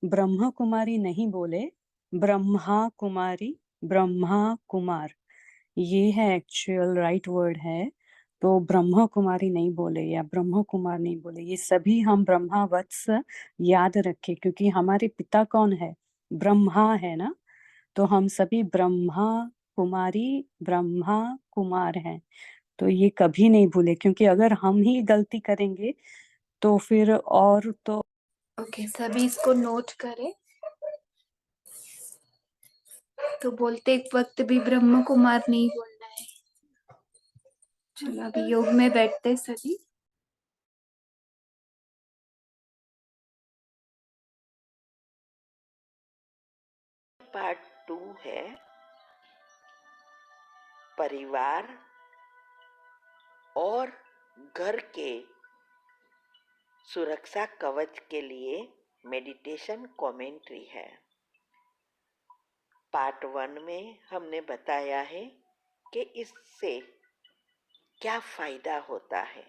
ब्रह्म कुमारी नहीं बोले, ब्रह्मा कुमारी, ब्रह्मा कुमार, ये है एक्चुअल राइट वर्ड है। तो ब्रह्म कुमारी नहीं बोले या ब्रह्म कुमार नहीं बोले, ये सभी हम ब्रह्मा वत्स याद रखें, क्योंकि हमारे पिता कौन है? ब्रह्मा है ना। तो हम सभी ब्रह्मा कुमारी, ब्रह्मा कुमार हैं। तो ये कभी नहीं भूले, क्योंकि अगर हम ही गलती करेंगे तो फिर और तो ओके, सभी इसको नोट करें। तो बोलते वक्त भी ब्रह्म कुमार नहीं बोलना है। चलो अभी योग में बैठते सभी। पार्ट 2 है परिवार और घर के सुरक्षा कवच के लिए मेडिटेशन कमेंट्री है। पार्ट 1 में हमने बताया है कि इससे क्या फायदा होता है।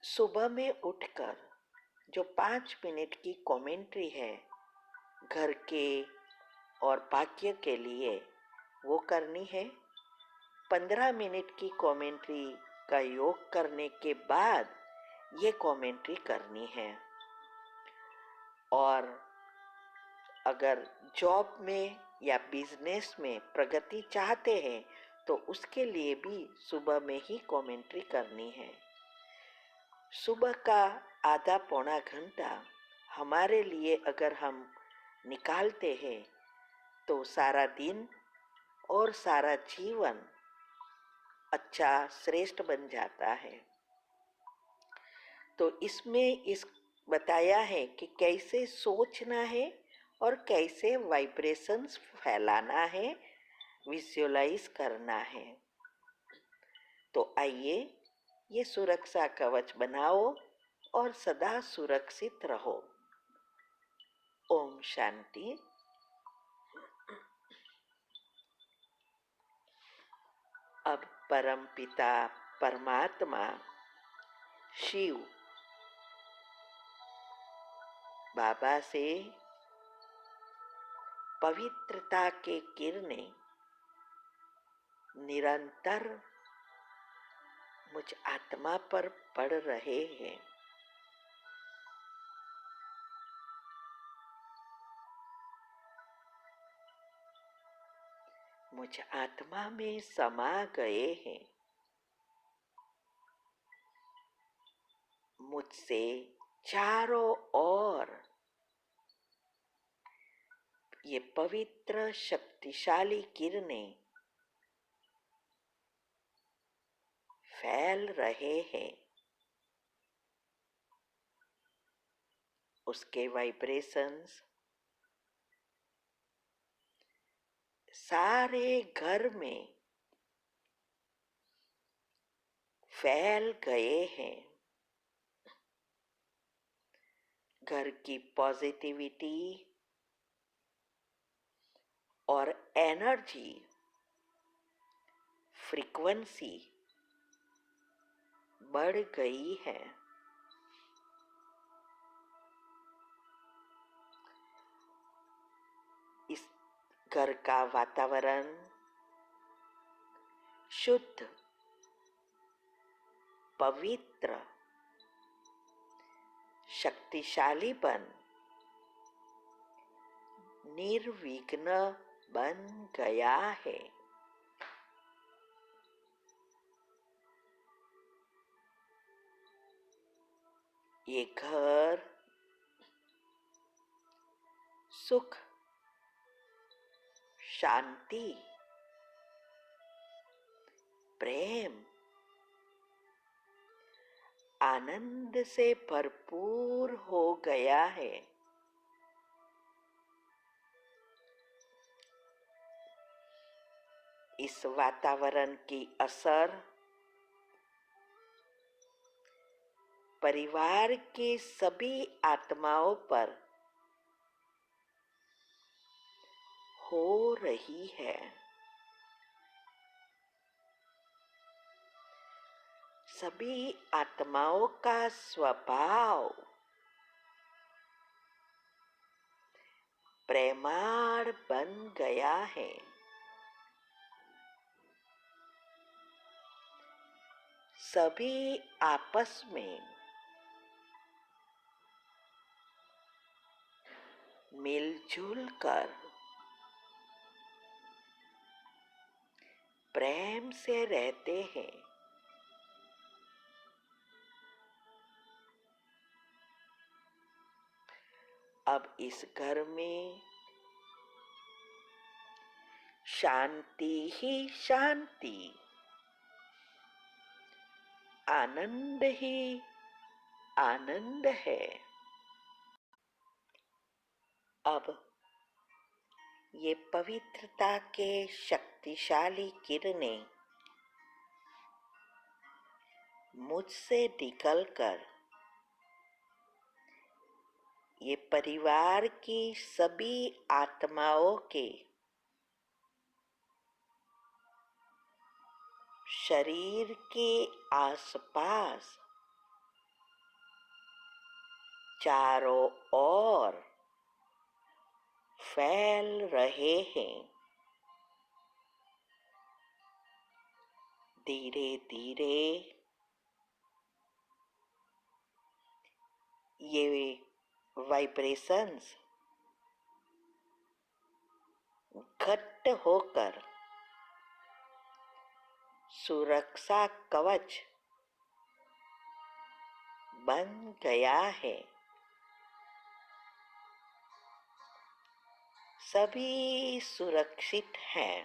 सुबह में उठकर जो 5 मिनट की कमेंट्री है घर के और वाक्य के लिए, वो करनी है। 15 मिनट की कमेंट्री का योग करने के बाद ये कमेंट्री करनी है। और अगर जॉब में या बिजनेस में प्रगति चाहते हैं तो उसके लिए भी सुबह में ही कमेंट्री करनी है। सुबह का आधा पौना घंटा हमारे लिए अगर हम निकालते हैं तो सारा दिन और सारा जीवन अच्छा श्रेष्ठ बन जाता है। तो इसमें इस बताया है कि कैसे सोचना है और कैसे वाइब्रेशंस फैलाना है, विजुअलाइज करना है। तो आइए ये सुरक्षा कवच बनाओ और सदा सुरक्षित रहो। ओम शांति। अब परम पिता परमात्मा शिव बाबा से पवित्रता के किरणें निरंतर मुझ आत्मा पर पड़ रहे हैं। मुझ आत्मा में समा गए हैं। मुझसे चारों ओर ये पवित्र शक्तिशाली किरणें फैल रहे हैं। उसके वाइब्रेशंस सारे घर में फैल गए हैं। घर की पॉजिटिविटी और एनर्जी फ्रीक्वेंसी बढ़ गई है। इस घर का वातावरण शुद्ध, पवित्र, शक्तिशाली निर्विघ्न बन गया है। ये घर सुख, शांति, प्रेम, आनंद से भरपूर हो गया है। इस वातावरण की असर परिवार की सभी आत्माओं पर हो रही है। सभी आत्माओं का स्वभाव प्रेमाळ बन गया है। सभी आपस में मिलजुल कर प्रेम से रहते हैं। अब इस घर में शांति ही शांति, आनंद ही आनंद है। अब ये पवित्रता के शक्तिशाली किरणें मुझसे निकलकर ये परिवार की सभी आत्माओं के शरीर के आसपास चारों ओर फैल रहे हैं। धीरे धीरे ये वाइब्रेशंस घट्ट होकर सुरक्षा कवच बन गया है। सभी सुरक्षित हैं।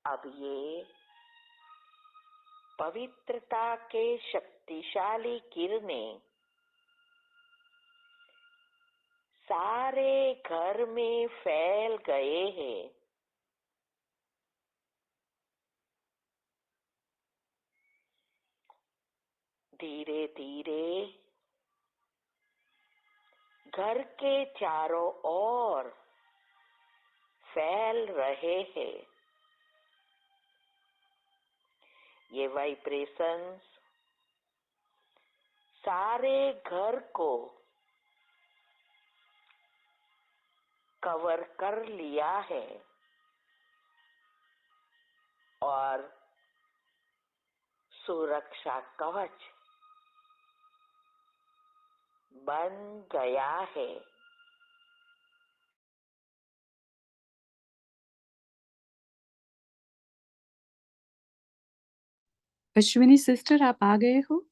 अब ये पवित्रता के शक्तिशाली किरणें सारे घर में फैल गए हैं। धीरे धीरे घर के चारों ओर फैल रहे हैं। ये वाइब्रेशंस सारे घर को कवर कर लिया है और सुरक्षा कवच बन गया है। अश्विनी सिस्टर, आप आ गए हो?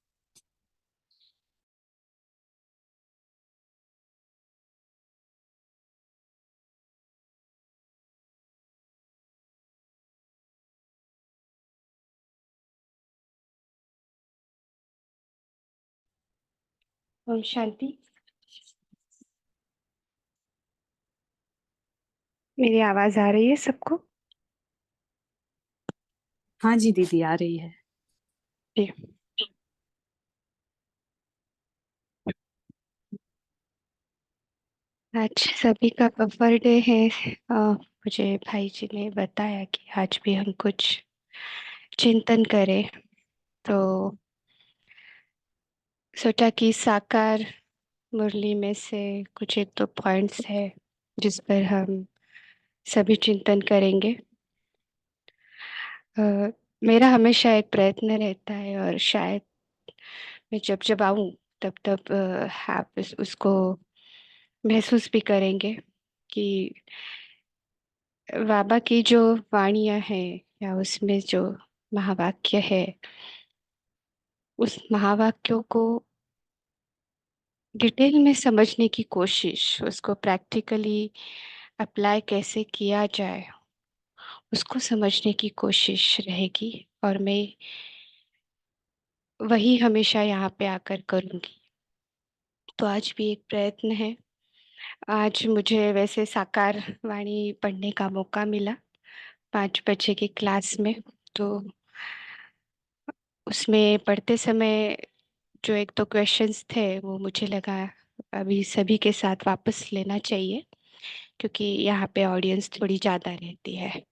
ओम शांति। मेरी आवाज आ रही है सबको? हाँ जी दीदी, आ रही है। जी। आज सभी का बफर डे है। मुझे भाई जी ने बताया कि आज भी हम कुछ चिंतन करें, तो सोचा कि साकार मुरली में से कुछ एक दो पॉइंट्स है जिस पर हम सभी चिंतन करेंगे। मेरा हमेशा एक प्रयत्न रहता है, और शायद मैं जब जब आऊँ तब तब आप उसको महसूस भी करेंगे कि बाबा की जो वाणियाँ हैं या उसमें जो महावाक्य है, उस महावाक्यों को डिटेल में समझने की कोशिश, उसको प्रैक्टिकली अप्लाई कैसे किया जाए उसको समझने की कोशिश रहेगी, और मैं वही हमेशा यहाँ पे आकर करूँगी। तो आज भी एक प्रयत्न है। आज मुझे वैसे साकार वाणी पढ़ने का मौका मिला 5 बजे की क्लास में, तो उसमें पढ़ते समय जो एक दो क्वेश्चंस थे वो मुझे लगा अभी सभी के साथ वापस लेना चाहिए, क्योंकि यहाँ पे ऑडियंस थोड़ी ज़्यादा रहती है।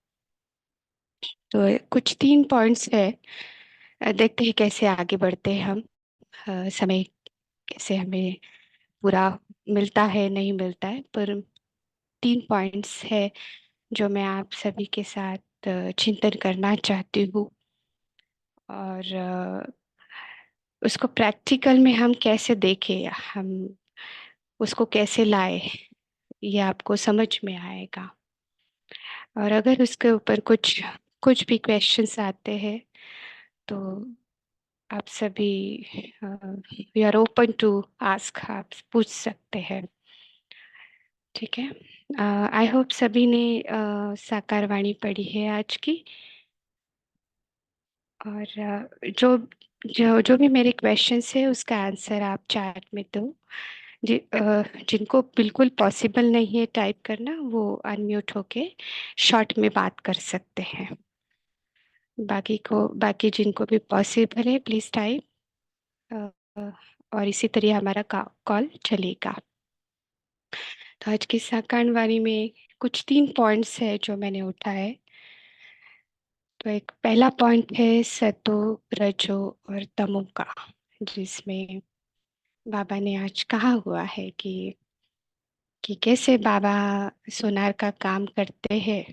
तो कुछ 3 पॉइंट्स है देखते हैं कैसे आगे बढ़ते हैं हम। समय कैसे हमें पूरा मिलता है नहीं मिलता है, पर 3 पॉइंट्स है जो मैं आप सभी के साथ चिंतन करना चाहती हूँ। और उसको प्रैक्टिकल में हम कैसे देखें, हम उसको कैसे लाए, ये आपको समझ में आएगा। और अगर उसके ऊपर कुछ कुछ भी क्वेश्चंस आते हैं तो आप सभी we are open to ask, आप पूछ सकते हैं। ठीक है। आई होप सभी ने साकार वाणी पढ़ी है आज की। और जो जो जो भी मेरे क्वेश्चंस है उसका आंसर आप चैट में दो। जिनको बिल्कुल पॉसिबल नहीं है टाइप करना, वो अनम्यूट होके शॉर्ट में बात कर सकते हैं। बाकी जिनको भी पॉसिबल है प्लीज टाइप, और इसी तरह हमारा कॉल चलेगा। तो आज की साकांड वाणी में कुछ 3 पॉइंट्स है जो मैंने उठा है। तो एक पहला पॉइंट है सतो, रजो और तमो का, जिसमें बाबा ने आज कहा हुआ है कि कैसे बाबा सोनार का काम करते हैं।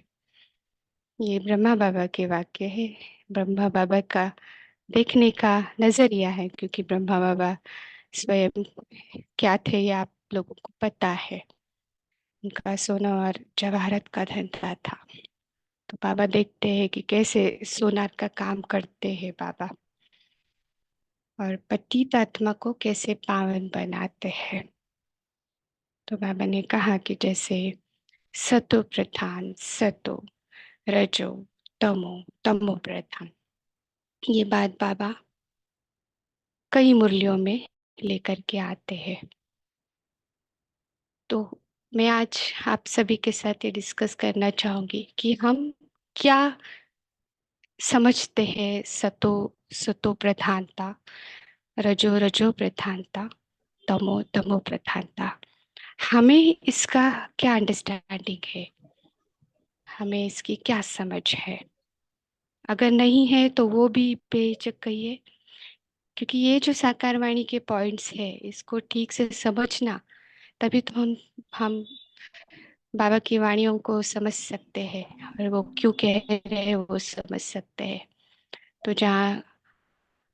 ये ब्रह्मा बाबा के वाक्य है। ब्रह्मा बाबा का देखने का नजरिया है, क्योंकि ब्रह्मा बाबा स्वयं क्या थे ये आप लोगों को पता है। उनका सोना और जवाहरत का धंधा था। तो बाबा देखते हैं कि कैसे सोनार का काम करते हैं बाबा, और पतित आत्मा को कैसे पावन बनाते हैं। तो बाबा ने कहा कि जैसे सतो प्रधान सतो, रजो तमो, तमो प्रधान, ये बात बाबा कई मूल्यों में लेकर के आते हैं। तो मैं आज आप सभी के साथ ये डिस्कस करना चाहूंगी कि हम क्या समझते हैं सतो, सतो प्रधानता, रजो, रजो प्रधानता, तमो, तमो प्रधानता। हमें इसका क्या अंडरस्टैंडिंग है, हमें इसकी क्या समझ है। अगर नहीं है तो वो भी बेझिझक कहिए, क्योंकि ये जो साकार वाणी के पॉइंट्स है इसको ठीक से समझना, तभी तो हम बाबा की वाणियों को समझ सकते हैं, और वो क्यों कह रहे हैं वो समझ सकते हैं। तो जहाँ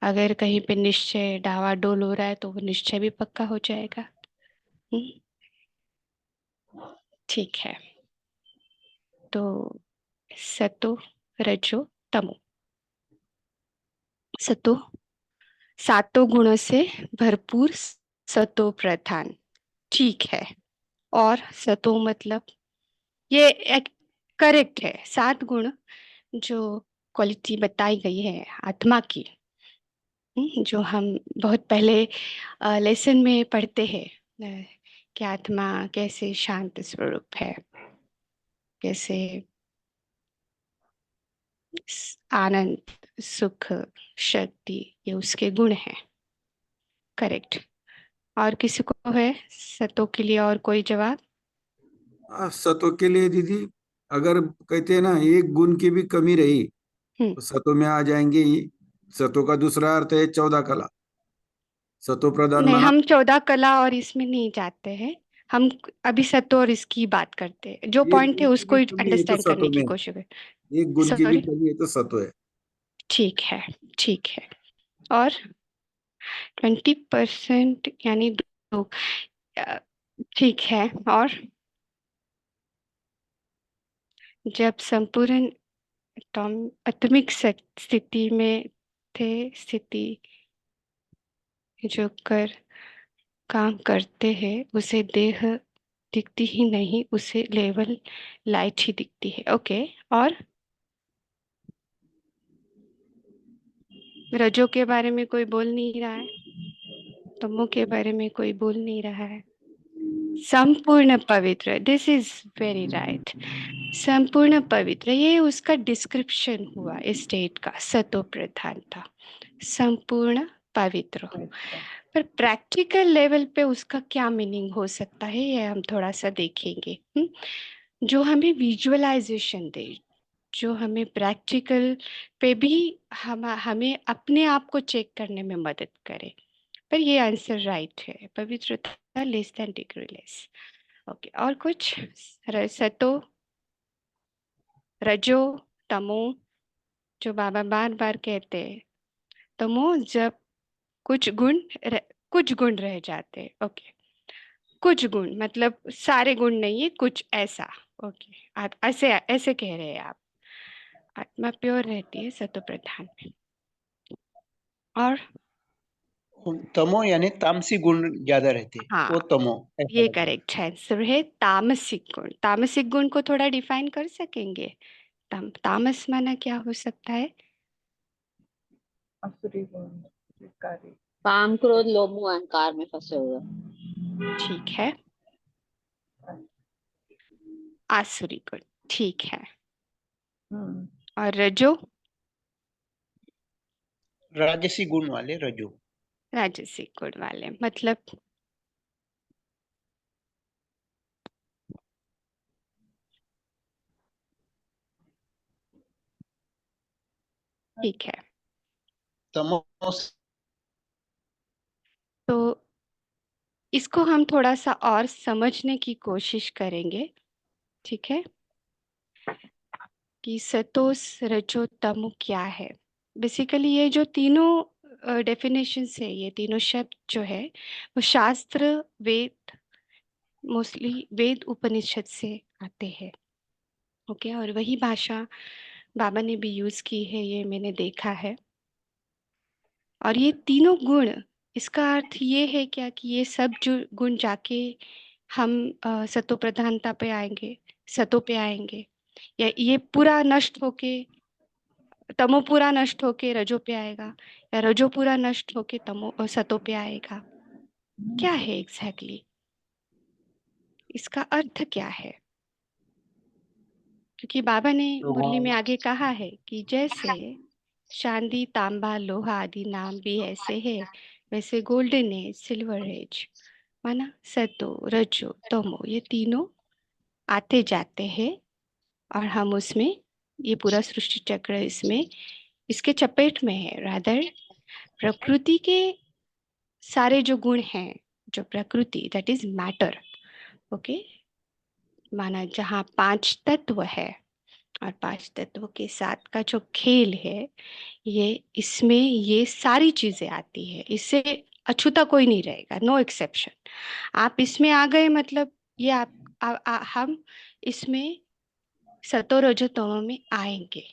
अगर कहीं पे निश्चय डावाडोल हो रहा है तो वो निश्चय भी पक्का हो जाएगा। ठीक है। तो सतो, रजो, तमो। सतो सातों गुणों से भरपूर सतो प्रधान, ठीक है। और सतो मतलब ये करेक्ट है। 7 गुण जो क्वालिटी बताई गई है आत्मा की, जो हम बहुत पहले लेसन में पढ़ते हैं, कि आत्मा कैसे शांत स्वरूप है, कैसे आनंद, सुख, शक्ति, ये उसके गुण हैं। करेक्ट। और किसी को है सतो के लिए और कोई जवाब? सतो के लिए दीदी, अगर कहते हैं ना एक गुण की भी कमी रही हम्म तो सतो में आ जाएंगे ही। सतो का दूसरा अर्थ है 14 कला। सतो प्रधान नहीं, माना। हम 14 कला और इसमें नहीं जाते हैं। हम अभी सतो और इसकी बात करते हैं, जो एक पॉइंट है गुण की उसको भी कमी है तो अंडरस्टैंड सतो करने की में, कोशिश करें। एक गुण की भी सॉरी। कमी है तो सतो है। ठीक है, ठीक है। और 20% यानी दो, अ, ठीक है। और जब संपूर्ण आत्मिक स्थिति में थे, स्थिति जो कर काम करते हैं उसे देह दिखती ही नहीं, उसे लेवल लाइट ही दिखती है। ओके। और रजो के बारे में कोई बोल नहीं रहा है, तमो के बारे में कोई बोल नहीं रहा है। संपूर्ण पवित्र, दिस इज वेरी राइट। संपूर्ण पवित्र, ये उसका डिस्क्रिप्शन हुआ इस स्टेट का, सतो प्रधान था, संपूर्ण पवित्र। पर प्रैक्टिकल लेवल पे उसका क्या मीनिंग हो सकता है ये हम थोड़ा सा देखेंगे। जो हमें विजुअलाइजेशन दे, जो हमें प्रैक्टिकल पे भी हमें अपने आप को चेक करने में मदद करे। पर ये आंसर राइट है, पवित्रता less than degree less. Okay, और कुछ? सतो, रजो, तमो, जो बाबा बार बार कहते हैं। तमो जब कुछ गुण कुछ गुण रह जाते हैं। ओके, कुछ गुण मतलब सारे गुण नहीं है, कुछ ऐसा। ओके, आप ऐसे ऐसे कह रहे हैं आप। आत्मा प्योर रहती है सतो प्रधान में। और तमो यानी तामसी गुण ज्यादा रहते हैं, हाँ, वो तमो ऐसा ये लगता है। करेक्ट आंसर है। तामसिक गुण, तामसिक गुण को थोड़ा डिफाइन कर सकेंगे? तामस माना क्या हो सकता है? काम क्रोध लोभ मोह अहंकार में फंसे हुए। ठीक है, आसुरी गुण, ठीक है। और रजो? राजसी गुण वाले रजो। राजसिक गुण वाले, मतलब ठीक है। तमो तो इसको हम थोड़ा सा और समझने की कोशिश करेंगे, ठीक है, कि सतोस रजो तमो क्या है। बेसिकली ये जो तीनों डेफिनेशंस है, ये तीनों शब्द जो है वो शास्त्र, वेद, मोस्टली वेद उपनिषद से आते हैं। ओके, और वही भाषा बाबा ने भी यूज की है, ये मैंने देखा है। और ये तीनों गुण, इसका अर्थ ये है क्या कि ये सब जो गुण जाके हम सतो प्रधानता पे आएंगे, सतो पे आएंगे, या ये पूरा नष्ट होके तमो पूरा नष्ट होके रजो पे आएगा, या रजो पूरा नष्ट होके सतो पे आएगा? क्या है एग्जैक्टली इसका अर्थ क्या है? क्योंकि बाबा ने मुरली में आगे कहा है कि जैसे चांदी, तांबा, लोहा आदि नाम भी ऐसे है, वैसे गोल्डन एज, सिल्वर एज, माना सतो, रजो, तमो, ये तीनों आते जाते हैं। और हम उसमें, ये पूरा सृष्टि चक्र इसमें इसके चपेट में है। रादर प्रकृति के सारे जो गुण हैं, जो प्रकृति, दैट इज मैटर। ओके, माना जहाँ पांच तत्व है और पांच तत्व के साथ का जो खेल है, ये इसमें ये सारी चीजें आती है, इससे अछूता कोई नहीं रहेगा, नो एक्सेप्शन। आप इसमें आ गए मतलब ये हम इसमें सतो रजो तमो में आएंगे।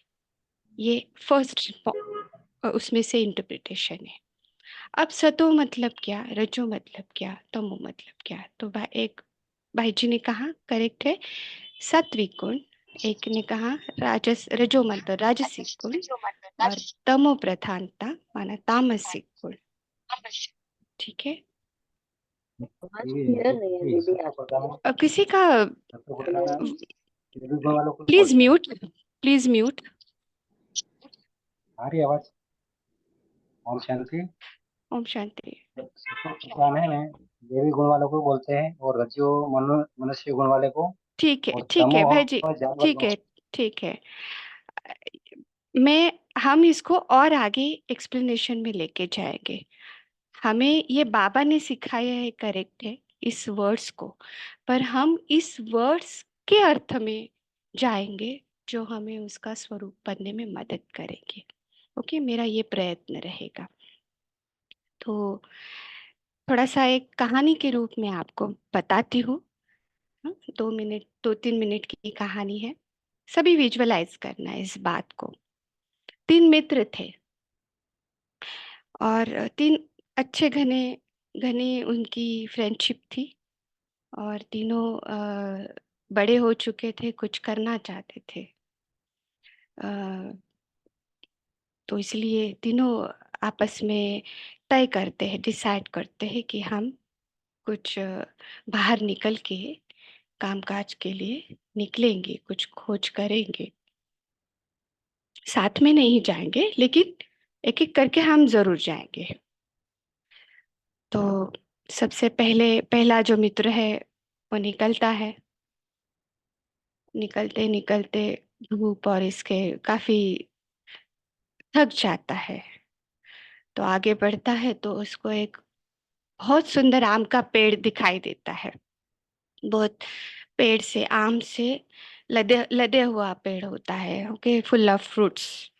ये फर्स्ट उसमें से इंटरप्रिटेशन है। अब सतो मतलब क्या, रजो मतलब क्या, तमो मतलब क्या? तो एक भाई जी ने कहा करेक्ट है, सात्विक गुण। एक ने कहा रजो मतलब राजसिक गुण, और तमो प्रधानता माना तामसिक गुण। ठीक है, क्लियर नहीं है दीदी आप। किसी का प्लीज म्यूट, प्लीज म्यूट। आ रही है आवाज? ओम शांति। ओम शांति। पुराने में देवी गुण वालों को बोलते हैं और रजो मनुष्य गुण वाले को, ठीक है, और ठीक है तमो भाई जी, जानवर ठीक गुण। है, ठीक है। हम इसको और आगे एक्सप्लेनेशन में लेके जाएंगे। हमें ये बाबा ने सिखाया है, करेक्ट है, इस वर्ड्स को, पर हम इस वर्ड्स के अर्थ में जाएंगे जो हमें उसका स्वरूप बनने में मदद करेंगे। ओके, मेरा ये प्रयत्न रहेगा। तो थोड़ा सा एक कहानी के रूप में आपको बताती हूँ। 2 मिनट, 2-3 मिनट की कहानी है, सभी विजुअलाइज करना है इस बात को। 3 मित्र थे और 3 अच्छे घने घने उनकी फ्रेंडशिप थी, और तीनों बड़े हो चुके थे, कुछ करना चाहते थे। तो इसलिए तीनों आपस में तय करते हैं, डिसाइड करते हैं कि हम कुछ बाहर निकल के कामकाज के लिए निकलेंगे, कुछ खोज करेंगे। साथ में नहीं जाएंगे, लेकिन एक एक करके हम जरूर जाएंगे। तो सबसे पहला जो मित्र है वो निकलता है। निकलते निकलते धूप और इसके काफी थक जाता है। तो आगे बढ़ता है तो उसको एक बहुत सुंदर आम का पेड़ दिखाई देता है। बहुत पेड़ से आम से लदे लदे हुआ पेड़ होता है, ओके, फुल ऑफ फ्रूट्स।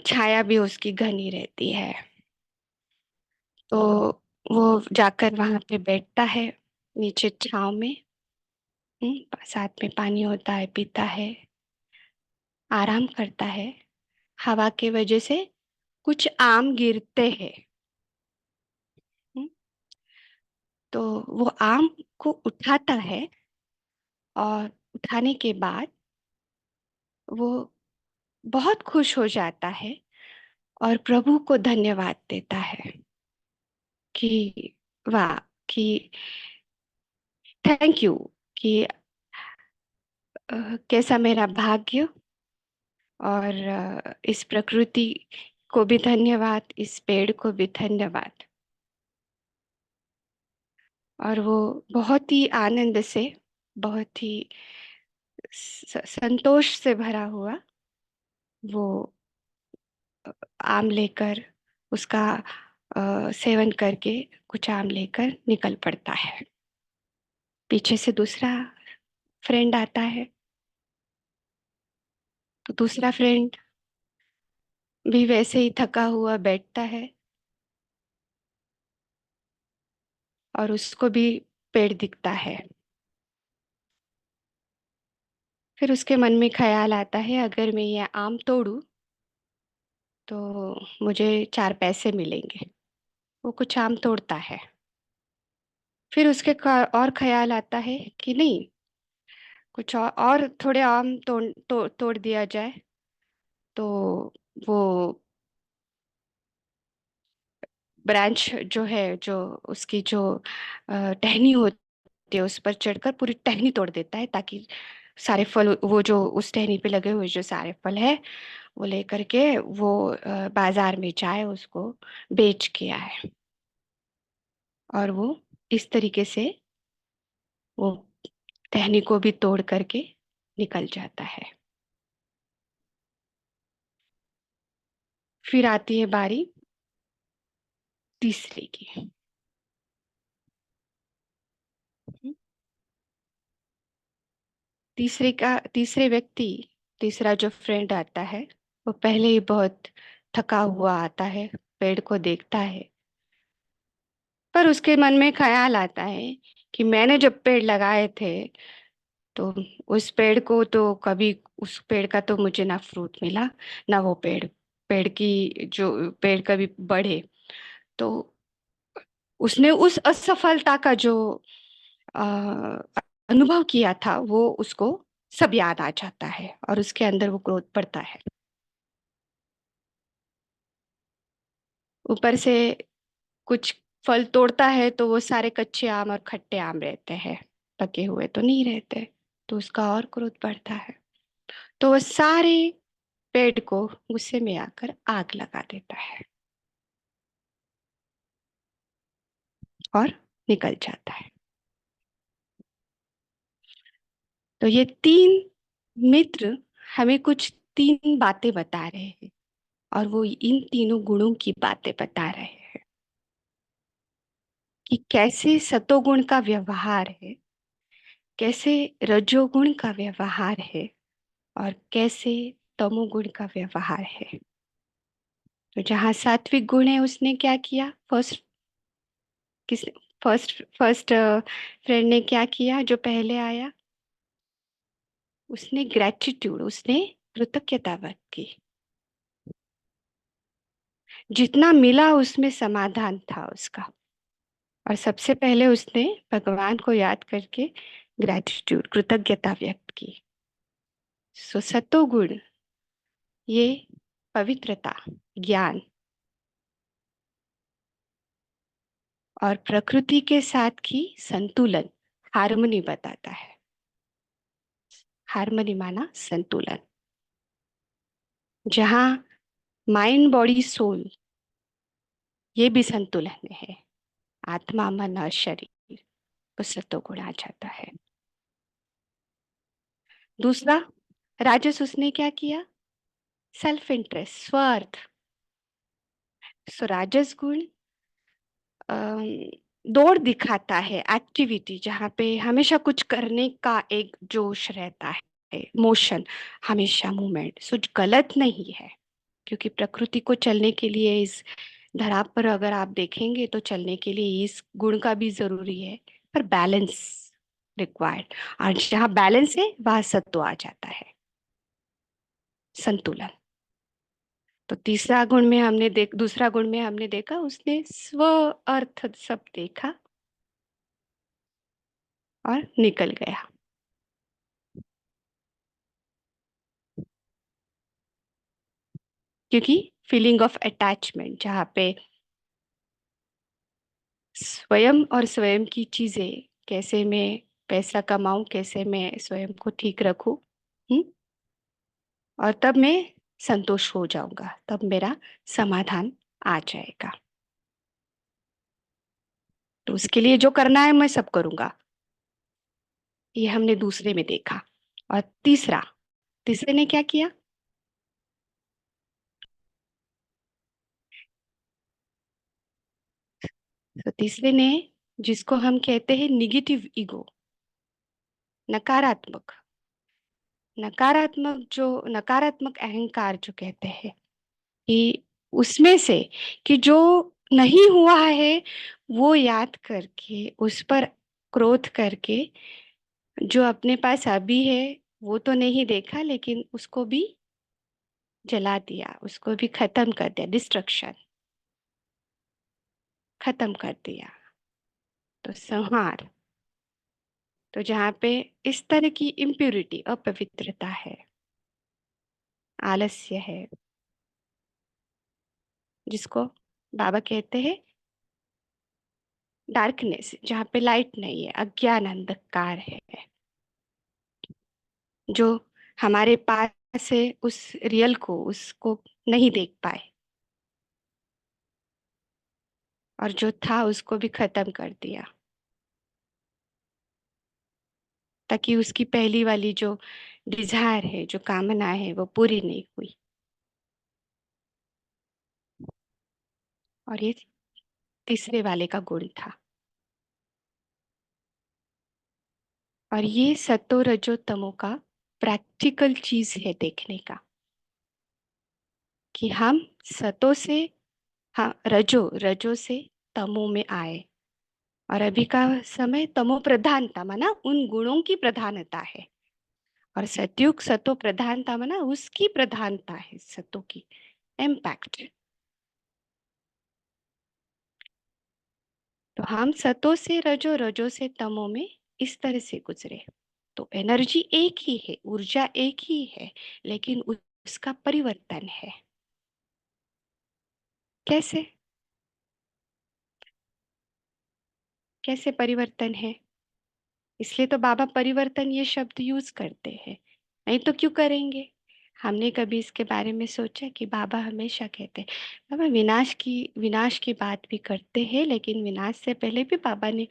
छाया भी उसकी घनी रहती है। तो वो जाकर वहां पे बैठता है, नीचे छांव में। साथ में पानी होता है, पीता है, आराम करता है। हवा की वजह से कुछ आम गिरते हैं। हम्म, तो वो आम को उठाता है और उठाने के बाद वो बहुत खुश हो जाता है और प्रभु को धन्यवाद देता है कि वाह, कि थैंक यू, कि कैसा मेरा भाग्य। और इस प्रकृति को भी धन्यवाद, इस पेड़ को भी धन्यवाद। और वो बहुत ही आनंद से, बहुत ही संतोष से भरा हुआ वो आम लेकर, उसका सेवन करके कुछ आम लेकर निकल पड़ता है। पीछे से दूसरा फ्रेंड आता है। तो दूसरा फ्रेंड भी वैसे ही थका हुआ बैठता है और उसको भी पेड़ दिखता है। फिर उसके मन में ख्याल आता है, अगर मैं ये आम तोड़ूं तो मुझे 4 पैसे मिलेंगे। वो कुछ आम तोड़ता है। फिर उसके और ख्याल आता है कि नहीं, कुछ और थोड़े आम तोड़ दिया जाए तो वो ब्रांच जो है, जो उसकी जो टहनी होती है, उस पर चढ़कर पूरी टहनी तोड़ देता है, ताकि सारे फल, वो जो उस टहनी पे लगे हुए जो सारे फल है, वो लेकर के वो बाजार में जाए, उसको बेच के आए। और वो इस तरीके से वो टहनी को भी तोड़ करके निकल जाता है। फिर आती है बारी तीसरे की। तीसरे व्यक्ति, तीसरा जो फ्रेंड आता है, वो पहले ही बहुत थका हुआ आता है, पेड़ को देखता है। पर उसके मन में ख्याल आता है कि मैंने जब पेड़ लगाए थे तो उस पेड़ को तो कभी, उस पेड़ का तो मुझे ना फ्रूट मिला, ना वो पेड़ की जो पेड़ कभी बढ़े। तो उसने उस असफलता का जो अ, अनुभव किया था, वो उसको सब याद आ जाता है और उसके अंदर वो क्रोध बढ़ता है। ऊपर से कुछ फल तोड़ता है तो वो सारे कच्चे आम और खट्टे आम रहते हैं, पके हुए तो नहीं रहते। तो उसका और क्रोध बढ़ता है। तो वो सारे पेड़ को गुस्से में आकर आग लगा देता है और निकल जाता है। तो ये 3 मित्र हमें कुछ 3 बातें बता रहे हैं, और वो इन तीनों गुणों की बातें बता रहे हैं कि कैसे सतोगुण का व्यवहार है, कैसे रजोगुण का व्यवहार है, और कैसे तमोगुण का व्यवहार है। तो जहाँ सात्विक गुण है, उसने क्या किया? किस फर्स्ट फ्रेंड ने क्या किया जो पहले आया? उसने ग्रेटिट्यूड, उसने कृतज्ञता व्यक्त की। जितना मिला उसमें समाधान था उसका। और सबसे पहले उसने भगवान को याद करके ग्रेटिट्यूड, कृतज्ञता व्यक्त की। सो सतोगुण ये पवित्रता, ज्ञान और प्रकृति के साथ की संतुलन, हार्मनी बताता है। हार्मनी माना संतुलन, जहाँ माइंड बॉडी सोल ये भी संतुलन में है, आत्मा मन और शरीर, तो सतोगुण आ जाता है। दूसरा, राजस उसने क्या किया? सेल्फ इंटरेस्ट, स्वार्थ। सो राजस गुण दौड़ दिखाता है, एक्टिविटी जहाँ पे हमेशा कुछ करने का एक जोश रहता है, मोशन, हमेशा मूवमेंट। सो गलत नहीं है, क्योंकि प्रकृति को चलने के लिए, इस धरा पर अगर आप देखेंगे तो चलने के लिए इस गुण का भी जरूरी है, पर बैलेंस रिक्वायर्ड। और जहाँ बैलेंस है वहां सत्व आ जाता है, संतुलन। तो तीसरा गुण में हमने दूसरा गुण में हमने देखा, उसने स्व अर्थ सब देखा और निकल गया। क्योंकि फीलिंग ऑफ अटैचमेंट, जहाँ पे स्वयं और स्वयं की चीजें, कैसे मैं पैसा कमाऊं, कैसे मैं स्वयं को ठीक रखूं, और तब मैं संतोष हो जाऊंगा, तब मेरा समाधान आ जाएगा। तो उसके लिए जो करना है मैं सब करूंगा, ये हमने दूसरे में देखा। और तीसरे ने क्या किया? तो तीसरे ने, जिसको हम कहते हैं निगेटिव ईगो, नकारात्मक नकारात्मक अहंकार जो कहते हैं, कि उसमें से कि जो नहीं हुआ है वो याद करके, उस पर क्रोध करके, जो अपने पास अभी है वो तो नहीं देखा, लेकिन उसको भी जला दिया, उसको भी खत्म कर दिया, डिस्ट्रक्शन, खत्म कर दिया। तो संहार। तो जहाँ पे इस तरह की इम्प्योरिटी, अपवित्रता है, आलस्य है, जिसको बाबा कहते हैं डार्कनेस, जहाँ पे लाइट नहीं है, अज्ञान, अंधकार है, जो हमारे पास है उस रियल को, उसको नहीं देख पाए, और जो था उसको भी खत्म कर दिया, ताकि उसकी पहली वाली जो डिजायर है, जो कामना है, वो पूरी नहीं हुई। और ये तीसरे वाले का गुण था। और ये सतो रजो तमो का प्रैक्टिकल चीज है देखने का, कि हम सतो से, हाँ, रजो रजो से तमो में आए। और अभी का समय तमो प्रधानता माना उन गुणों की प्रधानता है, और सतयुग सतो प्रधानता माना उसकी प्रधानता है, सतो की इम्पैक्ट। तो हम सतो से रजो, रजो से तमो में इस तरह से गुजरे। तो एनर्जी एक ही है, ऊर्जा एक ही है, लेकिन उसका परिवर्तन है। कैसे? कैसे परिवर्तन है? इसलिए तो बाबा परिवर्तन ये शब्द यूज करते हैं, नहीं तो क्यों करेंगे? हमने कभी इसके बारे में सोचा कि बाबा हमेशा कहते हैं, बाबा विनाश की बात भी करते हैं, लेकिन विनाश से पहले भी बाबा ने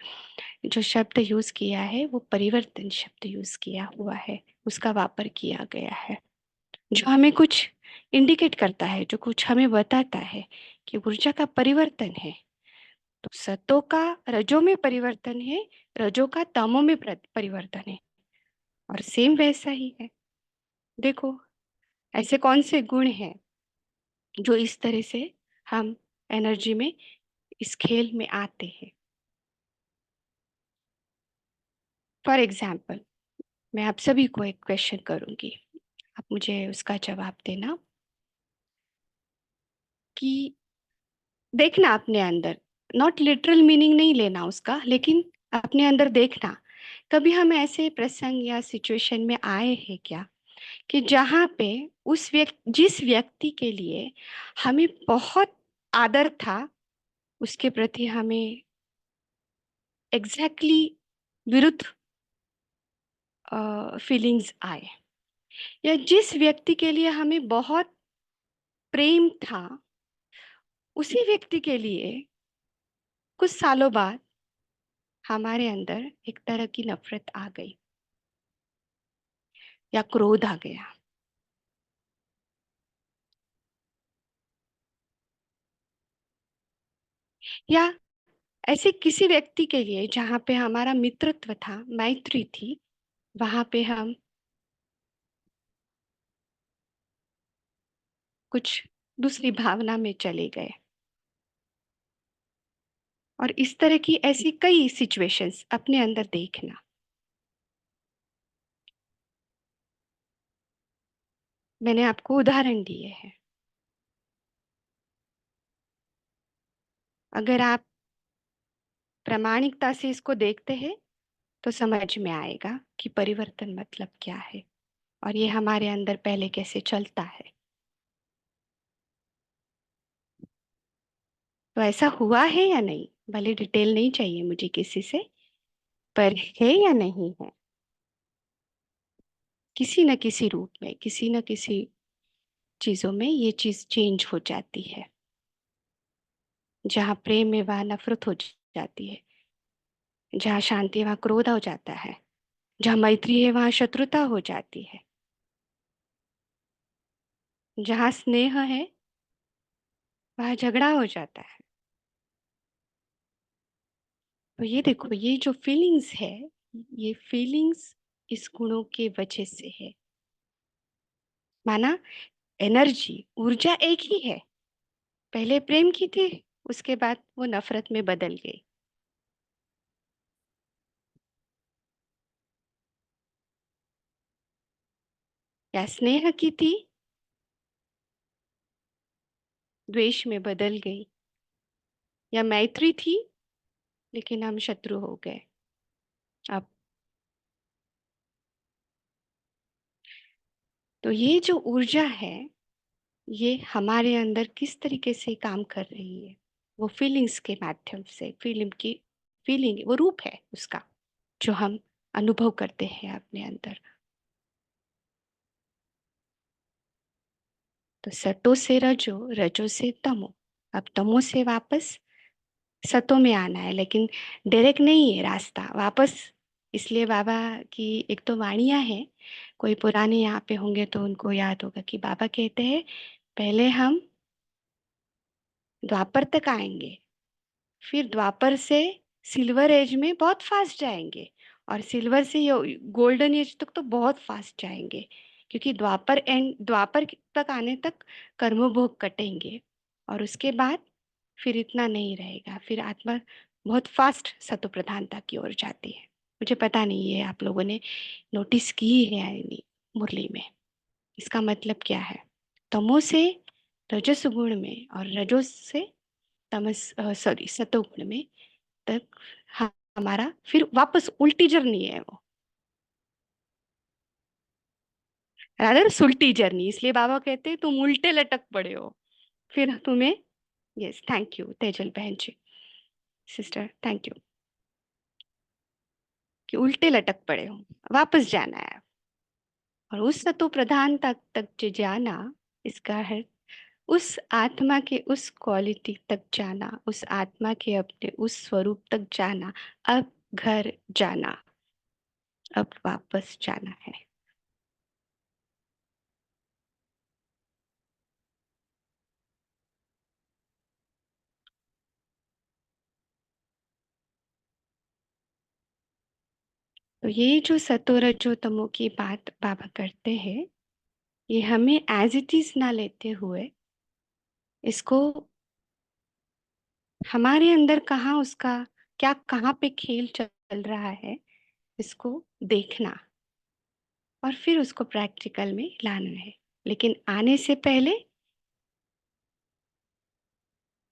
जो शब्द यूज किया है वो परिवर्तन शब्द यूज किया हुआ है, उसका वापर किया गया है, जो हमें कुछ इंडिकेट करता है, जो कुछ हमें बताता है कि ऊर्जा का परिवर्तन है। तो सतो का रजो में परिवर्तन है, रजो का तमो में परिवर्तन है, और सेम वैसा ही है। देखो, ऐसे कौन से गुण हैं जो इस तरह से हम एनर्जी में, इस खेल में आते हैं। फॉर एग्जाम्पल, मैं आप सभी को एक क्वेश्चन करूंगी, आप मुझे उसका जवाब देना। कि देखना अपने अंदर, नॉट लिटरल मीनिंग नहीं लेना उसका, लेकिन अपने अंदर देखना, कभी हम ऐसे प्रसंग या सिचुएशन में आए हैं क्या, कि जहाँ पे जिस व्यक्ति के लिए हमें बहुत आदर था, उसके प्रति हमें एग्जैक्टली विरुद्ध फीलिंग्स आए, या जिस व्यक्ति के लिए हमें बहुत प्रेम था, उसी व्यक्ति के लिए कुछ सालों बाद हमारे अंदर एक तरह की नफरत आ गई, या क्रोध आ गया, या ऐसे किसी व्यक्ति के लिए जहाँ पे हमारा मित्रत्व था, मैत्री थी, वहां पे हम कुछ दूसरी भावना में चले गए। और इस तरह की ऐसी कई सिचुएशंस अपने अंदर देखना। मैंने आपको उदाहरण दिए हैं। अगर आप प्रामाणिकता से इसको देखते हैं तो समझ में आएगा कि परिवर्तन मतलब क्या है और ये हमारे अंदर पहले कैसे चलता है। तो ऐसा हुआ है या नहीं, भले डिटेल नहीं चाहिए मुझे किसी से, पर है या नहीं है, किसी न किसी रूप में, किसी न किसी चीजों में ये चीज चेंज हो जाती है। जहाँ प्रेम है वहां नफरत हो जाती है, जहाँ शांति है वहां क्रोध हो जाता है, जहाँ मैत्री है वहां शत्रुता हो जाती है, जहाँ स्नेह है वहां झगड़ा हो जाता है। तो ये देखो, ये जो फीलिंग्स है, ये फीलिंग्स इस गुणों के वजह से है। माना एनर्जी, ऊर्जा एक ही है, पहले प्रेम की थी, उसके बाद वो नफरत में बदल गई। या स्नेह की थी, द्वेष में बदल गई। या मैत्री थी लेकिन हम शत्रु हो गए। अब तो ये जो ऊर्जा है, ये हमारे अंदर किस तरीके से काम कर रही है, वो फीलिंग्स के माध्यम से, फीलिंग वो रूप है उसका जो हम अनुभव करते हैं अपने अंदर। तो सतो से रजो, रजो से तमो। अब तमो से वापस सतो में आना है, लेकिन डायरेक्ट नहीं है रास्ता वापस। इसलिए बाबा की एक तो वाणियां है, कोई पुराने यहाँ पे होंगे तो उनको याद होगा कि बाबा कहते हैं पहले हम द्वापर तक आएंगे, फिर द्वापर से सिल्वर एज में बहुत फास्ट जाएंगे, और सिल्वर से गोल्डन एज तक तो बहुत फास्ट जाएंगे, क्योंकि द्वापर तक आने तक कर्मभोग कटेंगे, और उसके बाद फिर इतना नहीं रहेगा, फिर आत्मा बहुत फास्ट सतो प्रधानता की ओर जाती है। मुझे पता नहीं है आप लोगों ने नोटिस की है या नहीं मुरली में। इसका मतलब क्या है, तमो से रजस गुण में और रजोस से सतोगुण में तक हमारा फिर वापस उल्टी जर्नी है वो, रादर सुलटी जर्नी। इसलिए बाबा कहते हैं तुम उल्टे लटक पड़े हो, फिर तुम्हें, यस थैंक यू तेजल बहन जी, सिस्टर थैंक यू, कि उल्टे लटक पड़े हो, वापस जाना है। और उस सतो प्रधान तक जो जाना, इसका है उस आत्मा के उस क्वालिटी तक जाना, उस आत्मा के अपने उस स्वरूप तक जाना। अब घर जाना, अब वापस जाना है। तो ये जो सतो रजो तमो की बात बाबा करते हैं, ये हमें एज इट इज ना लेते हुए, इसको हमारे अंदर कहाँ उसका क्या, कहाँ पे खेल चल रहा है, इसको देखना और फिर उसको प्रैक्टिकल में लाना है। लेकिन आने से पहले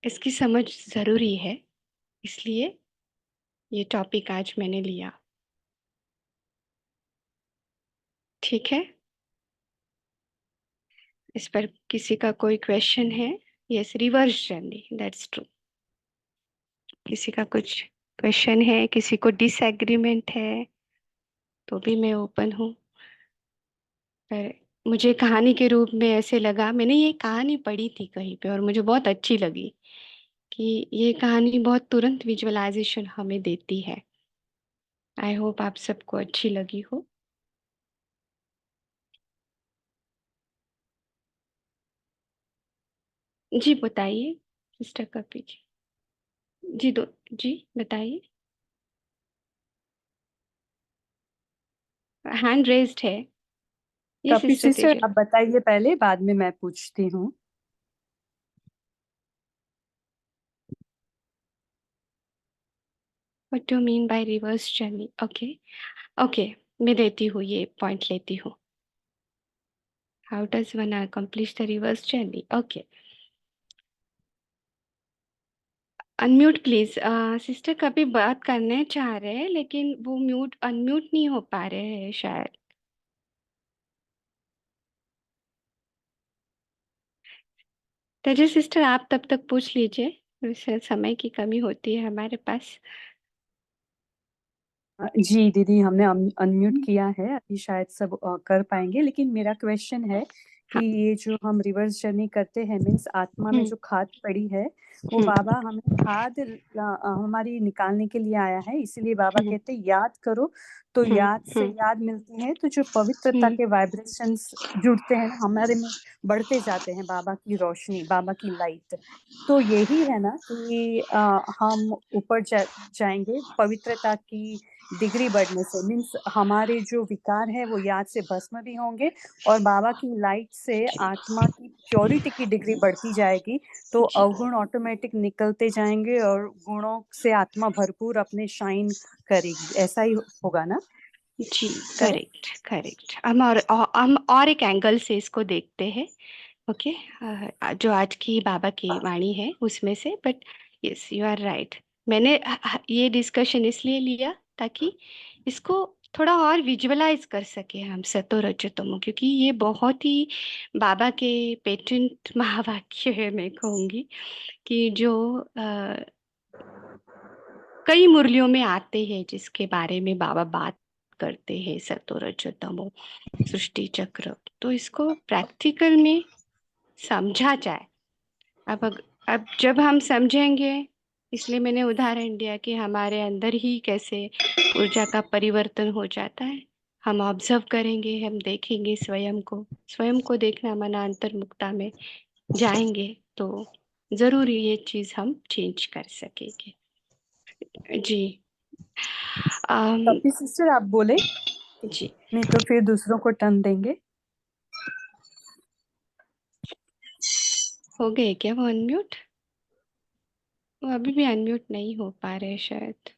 इसकी समझ जरूरी है, इसलिए ये टॉपिक आज मैंने लिया। ठीक है, इस पर किसी का कोई क्वेश्चन है? Yes, reverse journey, that's true. किसी का कुछ क्वेश्चन है, किसी को डिसएग्रीमेंट है, तो भी मैं ओपन हूँ। पर मुझे कहानी के रूप में ऐसे लगा, मैंने ये कहानी पढ़ी थी कहीं पे और मुझे बहुत अच्छी लगी कि ये कहानी बहुत तुरंत विजुअलाइजेशन हमें देती है। आई होप आप सबको अच्छी लगी हो। जी बताइए सिस्टर कपी जी। जी बताइए। हैंड रेज्ड है ये कपि सिस्टर सिस्टर तेजल। आप बताइए पहले, बाद में मैं पूछती हूँ। What do mean by reverse journey? Okay okay, मैं देती हूँ, ये पॉइंट लेती हूँ। How does one accomplish the reverse journey? Okay, unmute please. Sister कभी बात करने चाह रहे हैं लेकिन वो म्यूट अनम्यूट नहीं हो पा रहे हैं शायद। तेजल सिस्टर आप तब तक पूछ लीजिए, वैसे समय की कमी होती है हमारे पास। जी दीदी, हमने अनम्यूट किया है, अभी शायद सब कर पाएंगे, लेकिन मेरा क्वेश्चन है कि हाँ। ये जो हम रिवर्स जर्नी करते हैं, मीन्स आत्मा में हम्म जो खाद पड़ी है, वो हम्म बाबा हमें खाद हमारी निकालने के लिए आया है, इसीलिए बाबा हम्म कहते हैं याद करो, तो हम्म याद से हम्म याद मिलती है, तो जो पवित्रता हम्म के वाइब्रेशंस जुड़ते हैं ना हमारे में, बढ़ते जाते हैं, बाबा की रोशनी, बाबा की लाइट। तो यही है ना कि हम ऊपर जाएंगे पवित्रता की डिग्री बढ़ने से, मीन्स हमारे जो विकार है वो याद से भस्म भी होंगे, और बाबा की लाइट से आत्मा की प्योरिटी की डिग्री बढ़ती जाएगी, तो जी अवगुण ऑटोमेटिक निकलते जाएंगे और गुणों से आत्मा भरपूर अपने शाइन करेगी, ऐसा ही होगा ना? जी, करेक्ट। Correct correct. हम और एक एंगल से इसको देखते हैं। ओके, जो आज की बाबा की वाणी है उसमें से, but yes you are right. मैंने ये डिस्कशन इसलिए लिया ताकि इसको थोड़ा और विजुअलाइज कर सके हम, सतो रजो तमो, क्योंकि ये बहुत ही बाबा के पेटेंट महावाक्य है, मैं कहूँगी कि जो कई मुरलियों में आते हैं, जिसके बारे में बाबा बात करते हैं, सतो रजो तमो सृष्टि चक्र। तो इसको प्रैक्टिकल में समझा जाए। अब जब हम समझेंगे, इसलिए मैंने उदाहरण दिया कि हमारे अंदर ही कैसे ऊर्जा का परिवर्तन हो जाता है। हम ऑब्जर्व करेंगे, हम देखेंगे स्वयं को देखना मना अंतर्मुखता में जाएंगे, तो जरूर ये चीज हम चेंज कर सकेंगे। जी। अम, कपि सिस्टर आप बोले, जी, नहीं तो फिर दूसरों को टर्न देंगे। हो गए क्या वो अनम्यूट? वो अभी भी अनम्यूट नहीं हो पा रहे शायद।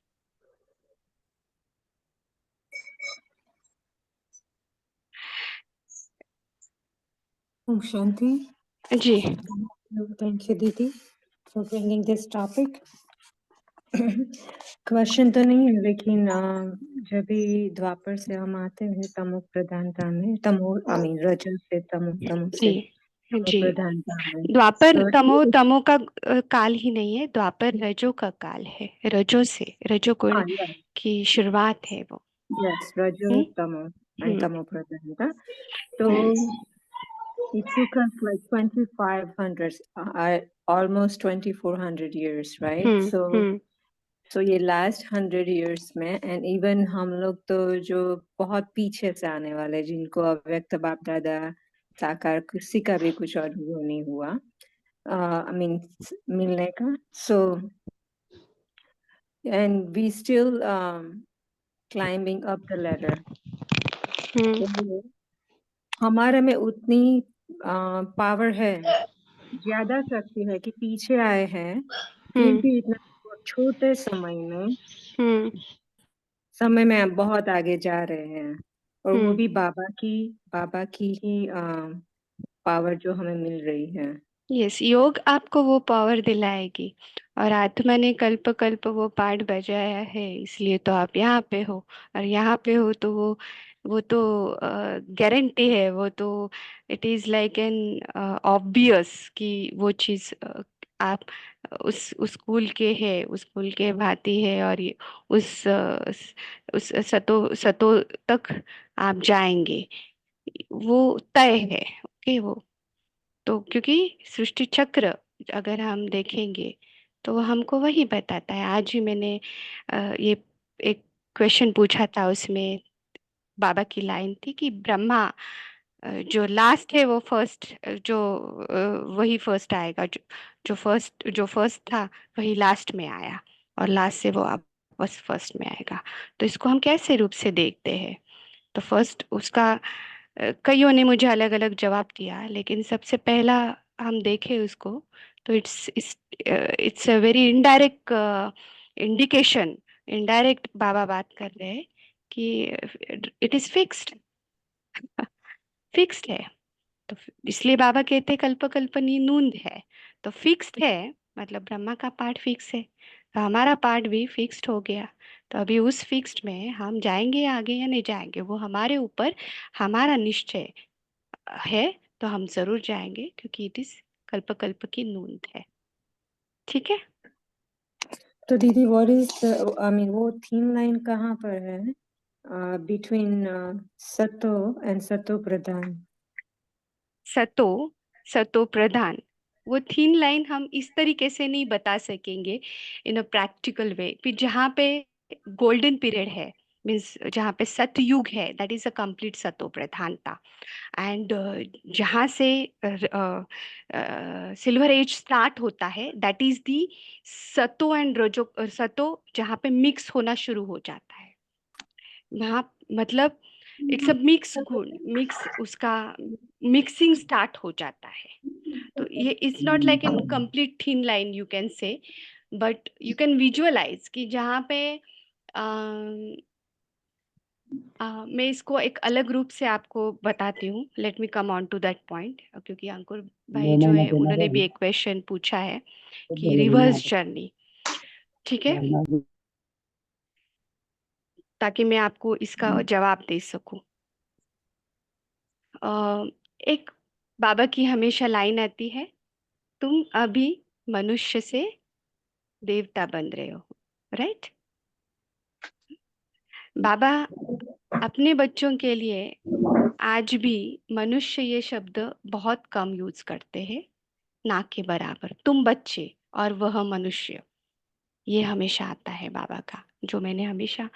Om Shanti. जी Thank you, Didi, for bringing this topic. Question तो नहीं है, लेकिन जब भी द्वापर से हम आते हैं तमो प्रधानता में, तमो आई मीन रजो से तमो, तमो जी से तमो जी। प्रधानता में, द्वापर तो तमो तमो का काल ही नहीं है, द्वापर रजो का काल है। रजो से, रजो गुण हाँ, यस की शुरुआत है वो। यस, रजो हम्म तमो एंड हम्म तमो प्रधानता। तो हम्म it took us like 2500, almost 2400 years, right? Hmm So ये लास्ट 100 years में, एंड इवन हम लोग तो जो बहुत पीछे से आने वाले, जिनको अव्यक्त बाप दादा साकार किसी का भी कुछ अनुभव नहीं हुआ, आई मीन मिलने का, so and we still climbing up the ladder. हमारे में उतनी पावर है, ज्यादा शक्ति है कि पीछे आए हैं, फिर हम्म भी इतना छोटे हम्म समय में हम बहुत आगे जा रहे हैं, और वो हम्म भी बाबा की ही पावर जो हमें मिल रही है। यस, योग आपको वो पावर दिलाएगी, और आत्मा ने कल्प कल्प वो पाठ बजाया है, इसलिए तो आप यहाँ पे हो। और यहाँ पे हो तो वो तो गारंटी है, वो तो it is like an obvious कि वो चीज़ आप उस स्कूल के है, उस स्कूल के भांति है, और ये उस सतो सतो तक आप जाएंगे, वो तय है। ओके, वो तो क्योंकि सृष्टि चक्र अगर हम देखेंगे तो वो हमको वही बताता है। आज ही मैंने ये एक क्वेश्चन पूछा था, उसमें बाबा की लाइन थी कि ब्रह्मा जो लास्ट है वो फर्स्ट, जो वही फर्स्ट आएगा, जो फर्स्ट था वही लास्ट में आया, और लास्ट से वो वापस फर्स्ट में आएगा। तो इसको हम कैसे रूप से देखते हैं? तो फर्स्ट उसका कईयों ने मुझे अलग अलग जवाब दिया, लेकिन सबसे पहला हम देखें उसको तो it's a very indirect indication. Indirect बाबा बात कर रहे हैं कि इट इज फिक्स्ड, फिक्स्ड है। तो इसलिए बाबा कहते हैं कल्प कल्पनी नूंद है। तो फिक्स्ड है मतलब ब्रह्मा का पार्ट फिक्स है, तो हमारा पार्ट भी फिक्स्ड हो गया। तो अभी उस फिक्स्ड में हम जाएंगे आगे या नहीं जाएंगे, वो हमारे ऊपर, हमारा निश्चय है। तो हम जरूर जाएंगे क्योंकि इट इज कल्प कल्प की नूंद है। ठीक है। तो दीदी व्हाट इज आई मीन वो थीम लाइन कहाँ पर है बिटवीन सतो एंड सतो प्रधान? सतो, सतो प्रधान, वो थीन लाइन हम इस तरीके से नहीं बता सकेंगे इन अ प्रैक्टिकल वे। फिर जहाँ पे गोल्डन पीरियड है, मीन्स जहाँ पे सतयुग है, दैट इज अ कंप्लीट सतो प्रधानता। एंड जहाँ से सिल्वर एज स्टार्ट होता है, दैट इज दी सतो एंड रजो, सतो जहाँ पे मिक्स होना शुरू हो जाता है वहाँ, मतलब इट्स अ मिक्स गुण, मिक्स उसका मिक्सिंग स्टार्ट हो जाता है। तो ये it's not like in complete thin line you can say, but you can visualise कि जहाँ पे मैं इसको एक अलग रूप से आपको बताती हूँ। Let me come on to that point, क्योंकि अंकुर भाई जो है उन्होंने भी एक क्वेश्चन पूछा है कि रिवर्स जर्नी। ठीक है, ताकि मैं आपको इसका जवाब दे सकूं। एक बाबा की हमेशा लाइन आती है, तुम अभी मनुष्य से देवता बन रहे हो, राइट? बाबा अपने बच्चों के लिए आज भी मनुष्य ये शब्द बहुत कम यूज करते हैं, ना के बराबर। तुम बच्चे और वह मनुष्य, ये हमेशा आता है बाबा का, जो मैंने हमेशा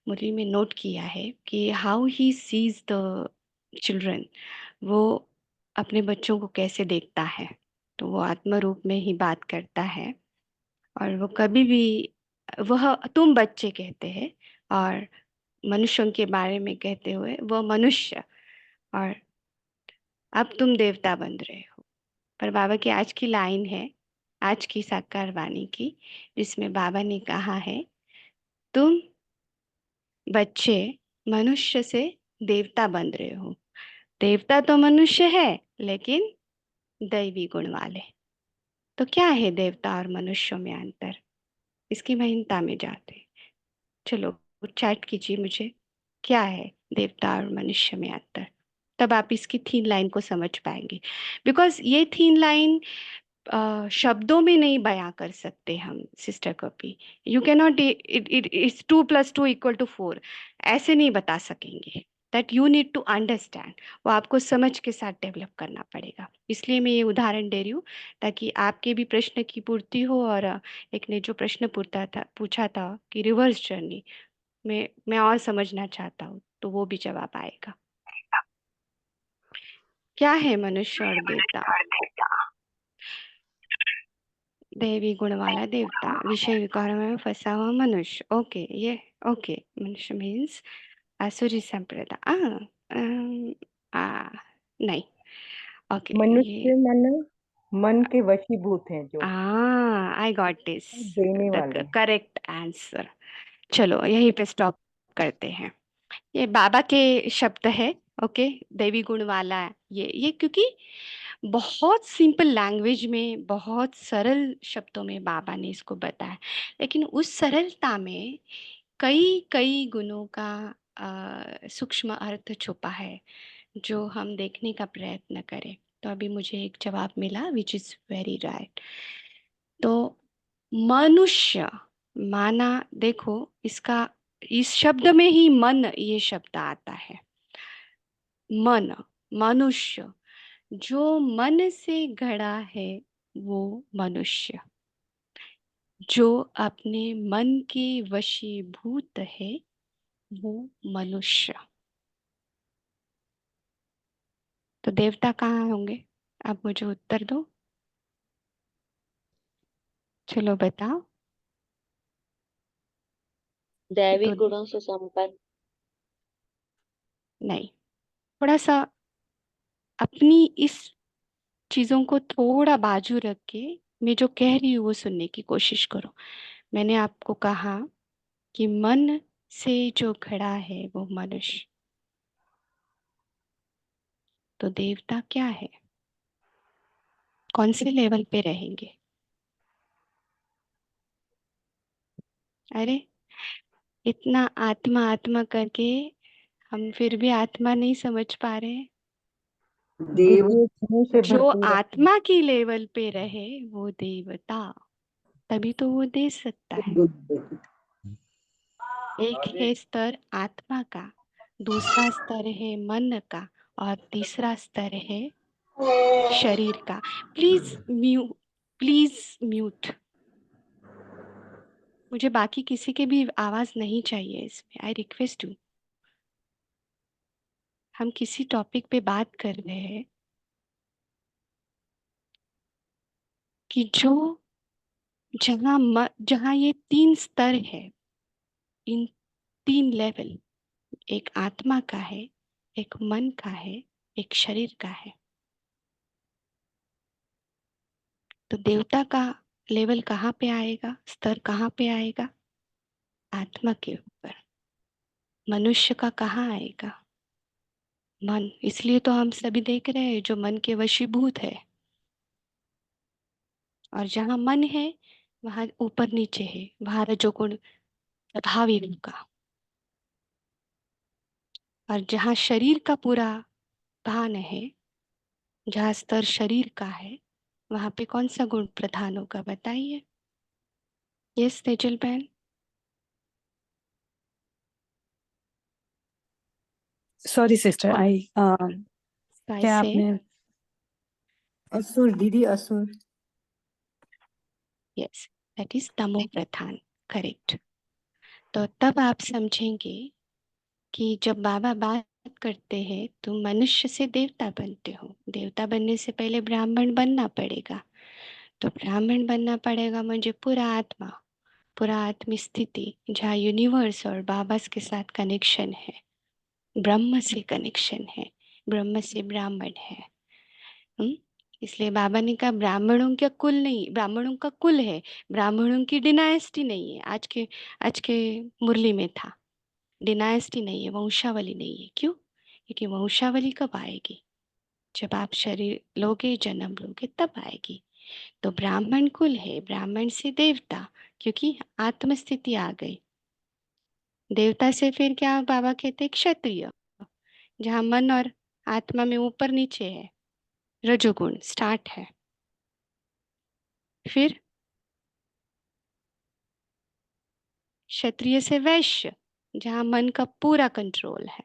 मुरली में नोट किया है कि how he sees the children, वो अपने बच्चों को कैसे देखता है। तो वो आत्म रूप में ही बात करता है, और वो कभी भी वह तुम बच्चे कहते हैं, और मनुष्यों के बारे में कहते हुए वह मनुष्य, और अब तुम देवता बन रहे हो। पर बाबा की आज की लाइन है, आज की साकार वाणी की, जिसमें बाबा ने कहा है तुम बच्चे मनुष्य से देवता बन रहे हो। देवता तो मनुष्य है, लेकिन दैवी गुण वाले। तो क्या है देवता और मनुष्यों में अंतर, इसकी महत्ता में जाते हैं। चलो चैट कीजिए मुझे, क्या है देवता और मनुष्य में अंतर, तब आप इसकी थीन लाइन को समझ पाएंगे। बिकॉज ये थीन लाइन शब्दों में नहीं बयां कर सकते हम सिस्टर कॉपी। यू कैन नॉट, इट्स 2 + 2 = 4, ऐसे नहीं बता सकेंगे। That you need to understand, वो आपको समझ के साथ डेवलप करना पड़ेगा। इसलिए मैं ये उदाहरण दे रही हूँ, ताकि आपके भी प्रश्न की पूर्ति हो। और एक ने जो प्रश्न पूछा था कि रिवर्स जर्नी, मैं और समझना चाहता हूँ, तो वो भी जवाब आएगा। क्या है मनुष्य और देवता? देवी गुण वाला देवता, विषय विकार में फंसा हुआ मनुष्य। ओके, ये ओके, मनुष्य मीन्स आसुरी संप्रदाय। नहीं, ओके, मनुष्य ये मन के वशीभूत हैं जो आई गॉट दिस, देने द वाले। Correct answer. चलो यहीं पे स्टॉप करते हैं। ये बाबा के शब्द है। ओके, देवी गुण वाला, ये क्योंकि बहुत सिंपल लैंग्वेज में, बहुत सरल शब्दों में बाबा ने इसको बताया, लेकिन उस सरलता में कई कई गुणों का सूक्ष्म अर्थ छुपा है, जो हम देखने का प्रयत्न करें। तो अभी मुझे एक जवाब मिला विच इज वेरी राइट। तो मनुष्य माना, देखो इसका, इस शब्द में ही मन ये शब्द आता है। मन, मनुष्य, जो मन से गढ़ा है वो मनुष्य, जो अपने मन के वशीभूत है वो मनुष्य। तो देवता कहाँ होंगे? आप मुझे उत्तर दो। चलो बताओ। दैवी तो गुणों से संपन्न। नहीं, थोड़ा सा अपनी इस चीजों को थोड़ा बाजू रख के मैं जो कह रही हूँ वो सुनने की कोशिश करो। मैंने आपको कहा कि मन से जो खड़ा है वो मनुष्य। तो देवता क्या है? कौन से लेवल पे रहेंगे? अरे, इतना आत्मा आत्मा करके हम फिर भी आत्मा नहीं समझ पा रहे हैं। दिव्य गुणों से जो भरपूर है। आत्मा की लेवल पे रहे वो देवता, तभी तो वो दे सकता है। एक है स्तर आत्मा का, दूसरा स्तर है मन का, और तीसरा स्तर है शरीर का। Please mute. मुझे बाकी किसी के भी आवाज नहीं चाहिए इसमें। I request you. हम किसी टॉपिक पे बात कर रहे हैं कि जहां ये तीन स्तर है, इन तीन लेवल, एक आत्मा का है, एक मन का है, एक शरीर का है। तो देवता का लेवल कहाँ पे आएगा? स्तर कहाँ पे आएगा? आत्मा के ऊपर। मनुष्य का कहाँ आएगा? मन। इसलिए तो हम सभी देख रहे हैं जो मन के वशीभूत है। और जहाँ मन है वहां ऊपर नीचे है, वहां रजोगुण प्रभावी होगा। और जहाँ शरीर का पूरा भान है, जहाँ स्तर शरीर का है, वहां पे कौन सा गुण प्रधान होगा बताइए? यस तेजल बहन। सॉरी सिस्टर, क्या से आपने? असुर दीदी, असुर। यस, दैट इज तमो प्रधान। करेक्ट। तो तब आप समझेंगे कि जब बाबा बात करते हैं तो मनुष्य से देवता बनते हो। देवता बनने से पहले ब्राह्मण बनना पड़ेगा। तो ब्राह्मण बनना पड़ेगा मुझे पूरा आत्म स्थिति, जहाँ यूनिवर्स और बाबा के साथ कनेक्शन है, ब्रह्म से कनेक्शन है, ब्रह्म से ब्राह्मण है। हम्म। इसलिए बाबा ने कहा ब्राह्मणों का कुल नहीं, ब्राह्मणों का कुल है, ब्राह्मणों की डिनाइस्टी नहीं है। आज के मुरली में था, डिनाइस्टी नहीं है, वंशावली नहीं है। क्यों? क्योंकि वंशावली कब आएगी? जब आप शरीर लोगे, जन्म लोगे, तब आएगी। तो ब्राह्मण कुल है, ब्राह्मण से देवता, क्योंकि आत्मस्थिति आ गई। देवता से फिर क्या बाबा कहते हैं? क्षत्रिय, जहाँ मन और आत्मा में ऊपर नीचे है, रजोगुण स्टार्ट है। फिर क्षत्रिय से वैश्य, जहाँ मन का पूरा कंट्रोल है।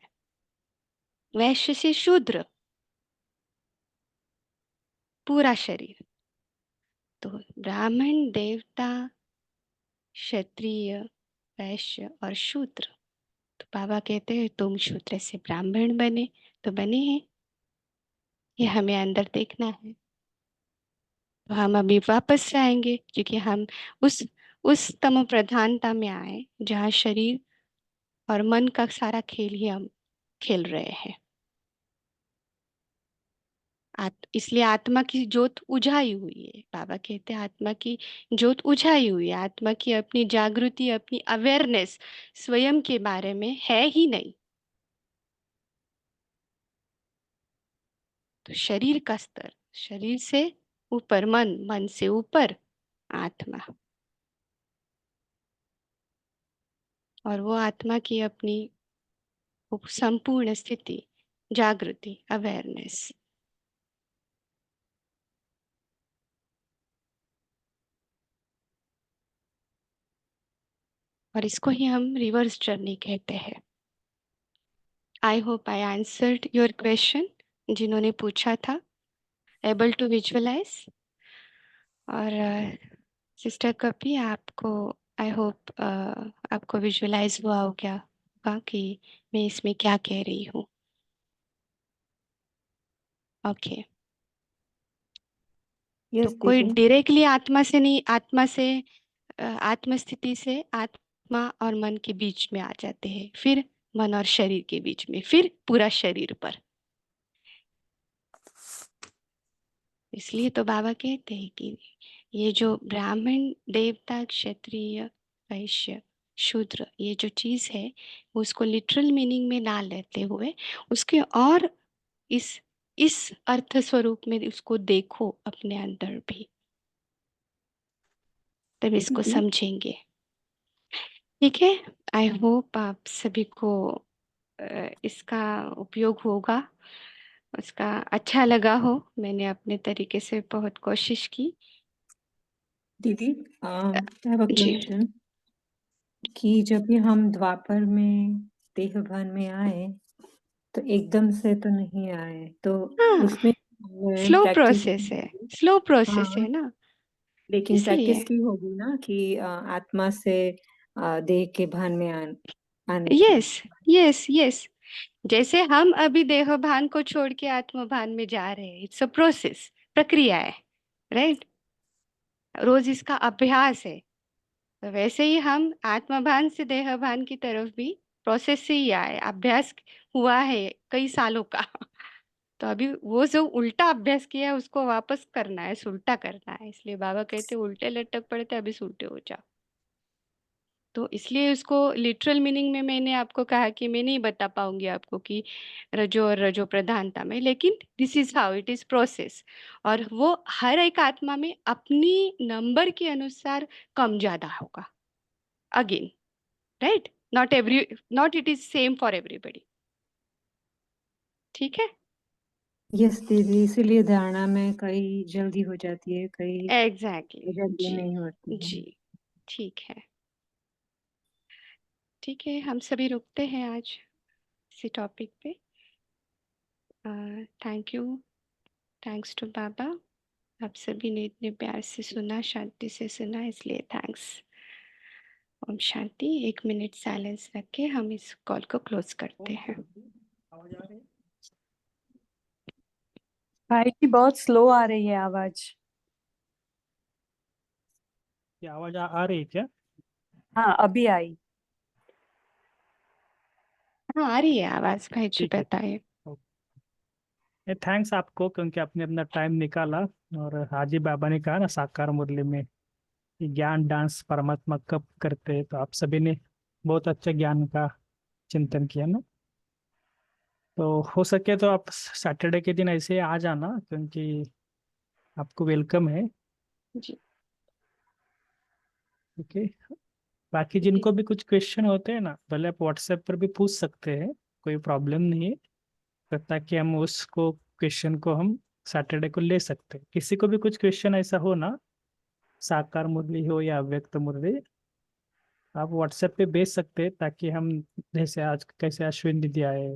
वैश्य से शूद्र, पूरा शरीर। तो ब्राह्मण, देवता, क्षत्रिय, वैश्य और शूद्र। तो बाबा कहते हैं तुम शूद्र से ब्राह्मण बने, तो बने हैं। ये हमें अंदर देखना है। तो हम अभी वापस आएंगे, क्योंकि हम उस तम प्रधानता में आए जहाँ शरीर और मन का सारा खेल ही हम खेल रहे हैं। इसलिए आत्मा की ज्योत उझाई हुई है। बाबा कहते हैं आत्मा की ज्योत उझाई हुई है। आत्मा की अपनी जागृति, अपनी अवेयरनेस स्वयं के बारे में है ही नहीं। तो शरीर का स्तर, शरीर से ऊपर मन, मन से ऊपर आत्मा। और वो आत्मा की अपनी संपूर्ण स्थिति, जागृति, अवेयरनेस। और इसको ही हम रिवर्स जर्नी कहते हैं। I hope I answered your question, जिन्होंने पूछा था। Able to visualise? और सिस्टर कपी, आपको आई होप आपको विजुअलाइज हुआ हो क्या कि मैं इसमें क्या कह रही हूँ? ओके। तो यस कोई दीदी। डायरेक्टली आत्मा से नहीं, आत्मा से आत्म स्थिति से आत्मा और मन के बीच में आ जाते हैं, फिर मन और शरीर के बीच में, फिर पूरा शरीर पर। इसलिए तो बाबा कहते हैं कि ये जो ब्राह्मण, देवता, क्षत्रिय, वैश्य, शूद्र, ये जो चीज है उसको लिटरल मीनिंग में ना लेते हुए उसके और इस अर्थ स्वरूप में उसको देखो अपने अंदर भी, तब इसको समझेंगे। ठीक है। आई होप आप सभी को इसका उपयोग होगा, उसका अच्छा लगा हो। मैंने अपने तरीके से बहुत कोशिश की। दीदी I have a ji question कि जब भी हम द्वापर में देहभान में आए तो एकदम से तो नहीं आए, तो हाँ, उसमें स्लो प्रैक्टिस प्रोसेस है, स्लो प्रोसेस हाँ, है ना, लेकिन इसलिए। प्रैक्टिस की होगी ना कि आत्मा से देह के भान में आने की। यस यस यस, जैसे हम अभी देह भान को छोड़ के आत्म भान में जा रहे हैं, इट्स अ प्रोसेस, प्रक्रिया है, राइट। रोज इसका अभ्यास है। तो वैसे ही हम आत्म भान से देह भान की तरफ भी प्रोसेस से ही आए, अभ्यास हुआ है कई सालों का। तो अभी वो जो उल्टा अभ्यास किया है उसको वापस करना है, उल्टा करना है। इसलिए बाबा कहते उल्टे लटक पड़ते, अभी उल्टे हो जाओ। तो इसलिए उसको लिटरल मीनिंग में मैंने आपको कहा कि मैं नहीं बता पाऊंगी आपको कि रजो और रजो प्रधानता में, लेकिन this is how it is process. और वो हर एक आत्मा में अपनी नंबर के अनुसार कम ज्यादा होगा, again, right. Not it is same for everybody. ठीक है। यस दीदी, इसीलिए धारणा में कई जल्दी हो जाती है, कई एग्जैक्टली जल्दी जी। नहीं होती है। जी ठीक है। ठीक है, हम सभी रुकते हैं आज इसी टॉपिक पे। थैंक यू, थैंक्स टू बाबा। आप सभी ने इतने प्यार से सुना, शांति से सुना, इसलिए thanks. Om Shanti. 1 minute silence रख के हम इस कॉल को क्लोज करते हैं। भाई की बहुत स्लो आ रही है आवाज। क्या आवाज आ रही है क्या? हाँ अभी आई। हाँ आ रही है आवाज, भाई जी ठीक है। बताइए। थैंक्स आपको, क्योंकि आपने अपना टाइम निकाला। और हाजी बाबा ने कहा ना साकार मुरली में कि ज्ञान डांस परमात्मा कब करते हैं, तो आप सभी ने बहुत अच्छे ज्ञान का चिंतन किया ना। तो हो सके तो आप सैटरडे के दिन ऐसे आ जाना, क्योंकि आपको वेलकम है। जी ठीक है। बाकी जिनको भी कुछ क्वेश्चन होते हैं ना, भले आप व्हाट्सएप पर भी पूछ सकते हैं, कोई प्रॉब्लम नहीं है। तो ताकि हम उसको क्वेश्चन को हम सैटरडे को ले सकते हैं। किसी को भी कुछ क्वेश्चन ऐसा हो ना, साकार मुरली हो या अव्यक्त मुरली, आप व्हाट्सएप पे भेज सकते हैं, ताकि हम, जैसे आज कैसे अश्विन दीदी आए,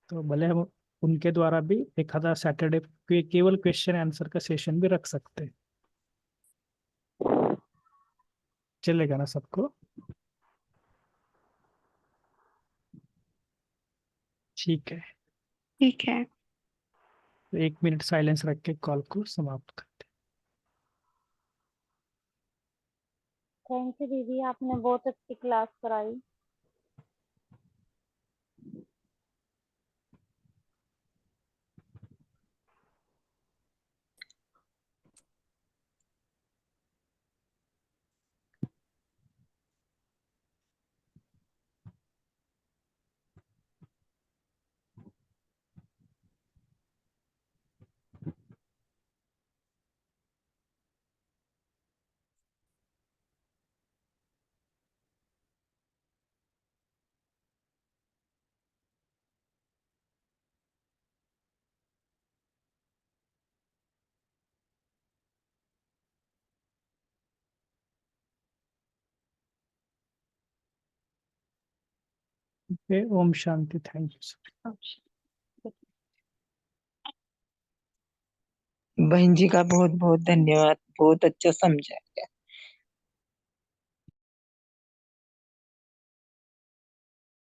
तो भले हम उनके द्वारा भी एक आधा सैटरडे केवल क्वेश्चन आंसर का सेशन भी रख सकते हैं। चलेगा ना सबको? ठीक है। ठीक है। तो 1 मिनट साइलेंस रख के कॉल को समाप्त करते थैंक यू दीदी, आपने बहुत अच्छी क्लास कराई। हैं। ओम शांति। Thank you. बहन जी का बहुत बहुत धन्यवाद, बहुत अच्छा समझा।